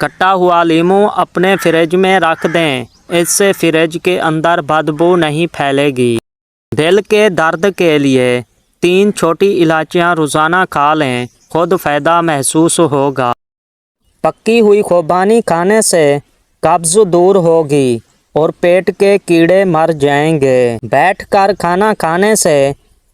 कटा हुआ लीमू अपने फ्रिज में रख दें, इससे फ्रिज के अंदर बदबू नहीं फैलेगी। दिल के दर्द के लिए 3 छोटी इलायचियाँ रोज़ाना खा लें, खुद फ़ायदा महसूस होगा। पकी हुई खुबानी खाने से कब्ज़ दूर होगी और पेट के कीड़े मर जाएंगे। बैठकर खाना खाने से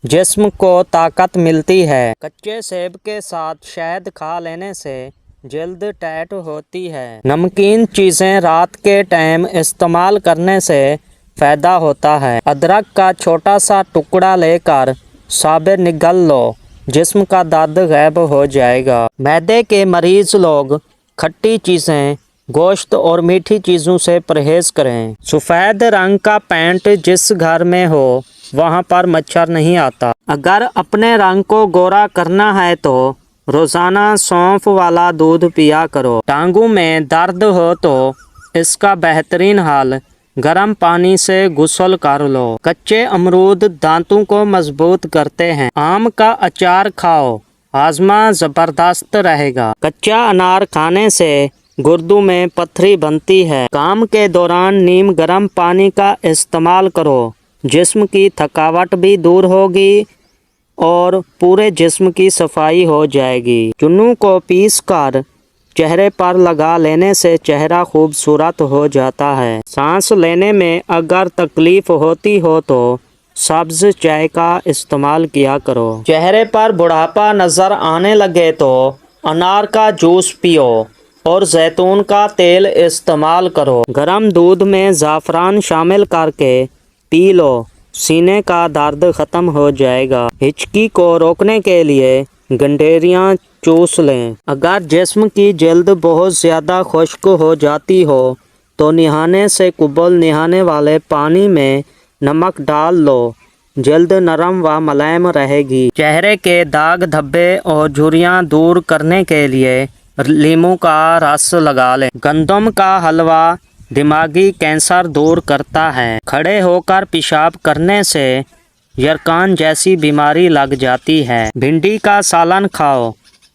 जिस्म को ताकत मिलती है। कच्चे सेब के साथ शहद खा लेने से जल्द टाइट होती है। नमकीन चीज़ें रात के टाइम इस्तेमाल करने से फ़ायदा होता है। अदरक का छोटा सा टुकड़ा लेकर साबिर निगल लो, जिस्म का दर्द गायब हो जाएगा। मैदे के मरीज़ लोग खट्टी चीज़ें, गोश्त और मीठी चीज़ों से परहेज़ करें। सफ़ेद रंग का पेंट जिस घर में हो वहाँ पर मच्छर नहीं आता। अगर अपने रंग को गोरा करना है तो रोज़ाना सौंफ वाला दूध पिया करो। टांगों में दर्द हो तो इसका बेहतरीन हल गर्म पानी से गुस्ल कर लो। कच्चे अमरूद दांतों को मजबूत करते हैं। आम का अचार खाओ, हाजमा ज़बरदस्त रहेगा। कच्चा अनार खाने से गुर्दों में पथरी बनती है। काम के दौरान नीम गर्म पानी का इस्तेमाल करो, जिस्म की थकावट भी दूर होगी और पूरे जिस्म की सफाई हो जाएगी। चुन्नू को पीस कर चेहरे पर लगा लेने से चेहरा खूबसूरत हो जाता है। सांस लेने में अगर तकलीफ होती हो तो सब्ज चाय का इस्तेमाल किया करो। चेहरे पर बुढ़ापा नज़र आने लगे तो अनार का जूस पियो और जैतून का तेल इस्तेमाल करो। गर्म दूध में ज़ाफ़रान शामिल करके पी लो, सीने का दर्द ख़त्म हो जाएगा। हिचकी को रोकने के लिए गंडेरियाँ चूस लें। अगर जिस्म की जल्द बहुत ज़्यादा खुश्क हो जाती हो तो नहाने से कबल नहाने वाले पानी में नमक डाल लो, जल्द नरम व मुलायम रहेगी। चेहरे के दाग धब्बे और झुर्रियाँ दूर करने के लिए लीमू का रस लगा लें। गंदम का हलवा दिमागी कैंसर दूर करता है। खड़े होकर पेशाब करने से यरकान जैसी बीमारी लग जाती है। भिंडी का सालन खाओ,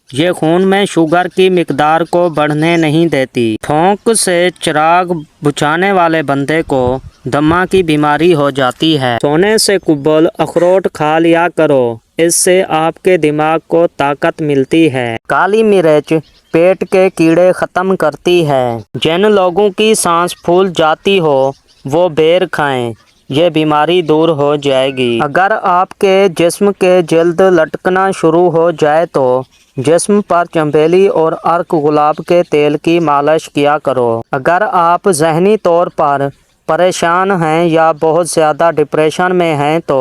ये खून में शुगर की मिकदार को बढ़ने नहीं देती। थोक से चिराग बुझाने वाले बंदे को दमा की बीमारी हो जाती है। सोने से कबल अखरोट खा लिया करो, इससे आपके दिमाग को ताकत मिलती है। काली मिर्च पेट के कीड़े ख़त्म करती है। जिन लोगों की सांस फूल जाती हो वो बेर खाएं, ये बीमारी दूर हो जाएगी। अगर आपके जिस्म के जल्द लटकना शुरू हो जाए तो जिस्म पर चंबेली और अर्क गुलाब के तेल की मालिश किया करो। अगर आप ज़हनी तौर पर परेशान हैं या बहुत ज़्यादा डिप्रेशन में हैं तो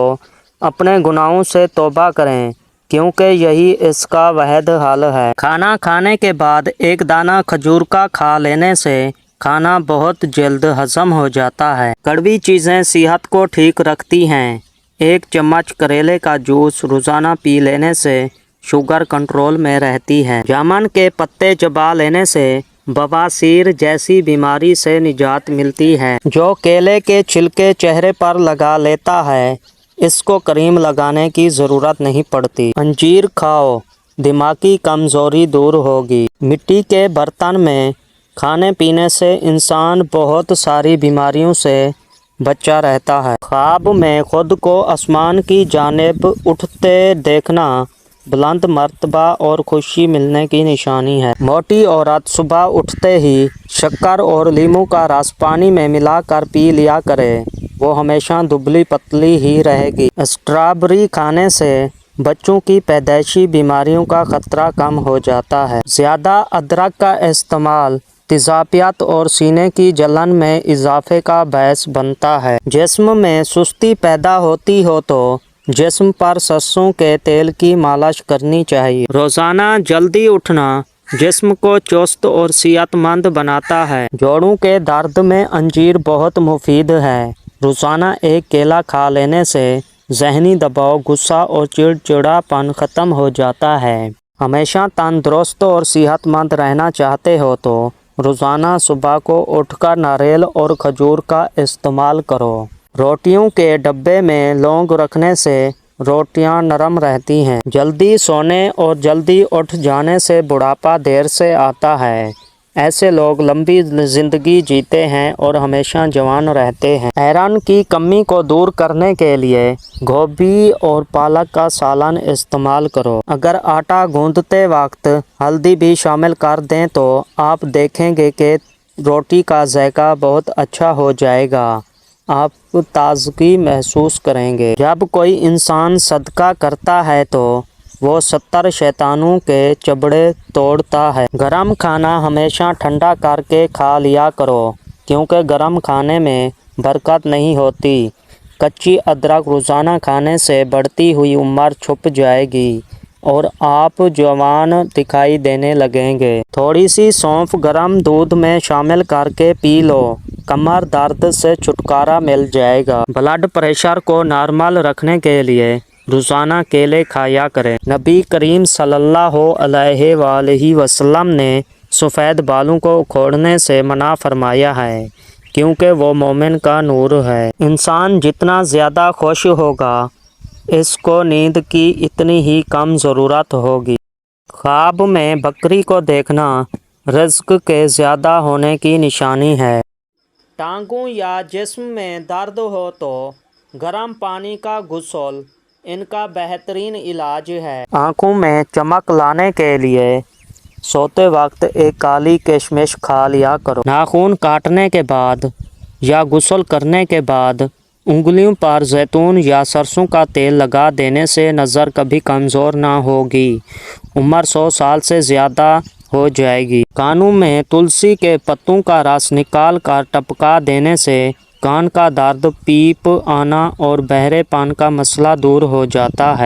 अपने गुनाहों से तौबा करें, क्योंकि यही इसका वहद हल है। खाना खाने के बाद एक दाना खजूर का खा लेने से खाना बहुत जल्द हजम हो जाता है। कड़वी चीज़ें सेहत को ठीक रखती हैं। 1 चम्मच करेले का जूस रोज़ाना पी लेने से शुगर कंट्रोल में रहती है। जामुन के पत्ते चबा लेने से बवासीर जैसी बीमारी से निजात मिलती है। जो केले के छिलके चेहरे पर लगा लेता है, इसको क्रीम लगाने की ज़रूरत नहीं पड़ती। अंजीर खाओ, दिमागी कमज़ोरी दूर होगी। मिट्टी के बर्तन में खाने पीने से इंसान बहुत सारी बीमारियों से बचा रहता है। ख्वाब में खुद को आसमान की जानिब उठते देखना बुलंद मर्तबा और खुशी मिलने की निशानी है। मोटी औरत सुबह उठते ही शक्कर और लीमू का रस पानी में मिलाकर पी लिया करे, वो हमेशा दुबली पतली ही रहेगी। स्ट्रॉबेरी खाने से बच्चों की पैदाइशी बीमारियों का खतरा कम हो जाता है। ज़्यादा अदरक का इस्तेमाल तेज़ाबियत और सीने की जलन में इजाफे का बायस बनता है। जिस्म में सुस्ती पैदा होती हो तो जिस्म पर सरसों के तेल की मालिश करनी चाहिए। रोज़ाना जल्दी उठना जिस्म को चुस्त और सेहतमंद बनाता है। जोड़ों के दर्द में अंजीर बहुत मुफीद है। रोज़ाना एक केला खा लेने से ज़हनी दबाव, गुस्सा और चिड़चिड़ापन ख़त्म हो जाता है। हमेशा तंदुरुस्त और सेहतमंद रहना चाहते हो तो रोज़ाना सुबह को उठकर नारियल और खजूर का इस्तेमाल करो। रोटियों के डब्बे में लौंग रखने से रोटियां नरम रहती हैं। जल्दी सोने और जल्दी उठ जाने से बुढ़ापा देर से आता है। ایسے لوگ لمبی زندگی جیتے ہیں اور ہمیشہ جوان رہتے ہیں۔ آئرن کی کمی کو دور کرنے کے لیے گوبھی اور پالک کا سالن استعمال کرو۔ اگر آٹا گوندھتے وقت ہلدی بھی شامل کر دیں تو آپ دیکھیں گے کہ روٹی کا ذائقہ بہت اچھا ہو جائے گا۔ آپ تازگی محسوس کریں گے۔ جب کوئی انسان صدقہ کرتا ہے تو وہ 70 شیطانوں کے چبڑے توڑتا ہے۔ گرم کھانا ہمیشہ ٹھنڈا کر کے کھا لیا کرو کیونکہ گرم کھانے میں برکت نہیں ہوتی۔ کچی ادرک روزانہ کھانے سے بڑھتی ہوئی عمر چھپ جائے گی اور آپ جوان دکھائی دینے لگیں گے۔ تھوڑی سی سونف گرم دودھ میں شامل کر کے پی لو، کمر درد سے چھٹکارا مل جائے گا۔ بلڈ پریشر کو نارمل رکھنے کے لیے روزانہ کیلے کھایا کریں۔ نبی کریم صلی اللہ علیہ وآلہ وسلم نے سفید بالوں کو اکھوڑنے سے منع فرمایا ہے کیونکہ وہ مومن کا نور ہے۔ انسان جتنا زیادہ خوش ہوگا اس کو نیند کی اتنی ہی کم ضرورت ہوگی۔ خواب میں بکری کو دیکھنا رزق کے زیادہ ہونے کی نشانی ہے۔ ٹانگوں یا جسم میں درد ہو تو گرم پانی کا غسل ان کا بہترین علاج ہے۔ آنکھوں میں چمک لانے کے لیے سوتے وقت ایک کالی کشمش کھا لیا کرو۔ ناخن کاٹنے کے بعد یا غسل کرنے کے بعد انگلیوں پر زیتون یا سرسوں کا تیل لگا دینے سے نظر کبھی کمزور نہ ہوگی۔ عمر 100 سال سے زیادہ ہو جائے گی۔ کانوں میں تلسی کے پتوں کا رس نکال کر ٹپکا دینے سے کان کا درد، پیپ آنا اور بہرے پن کا مسئلہ دور ہو جاتا ہے۔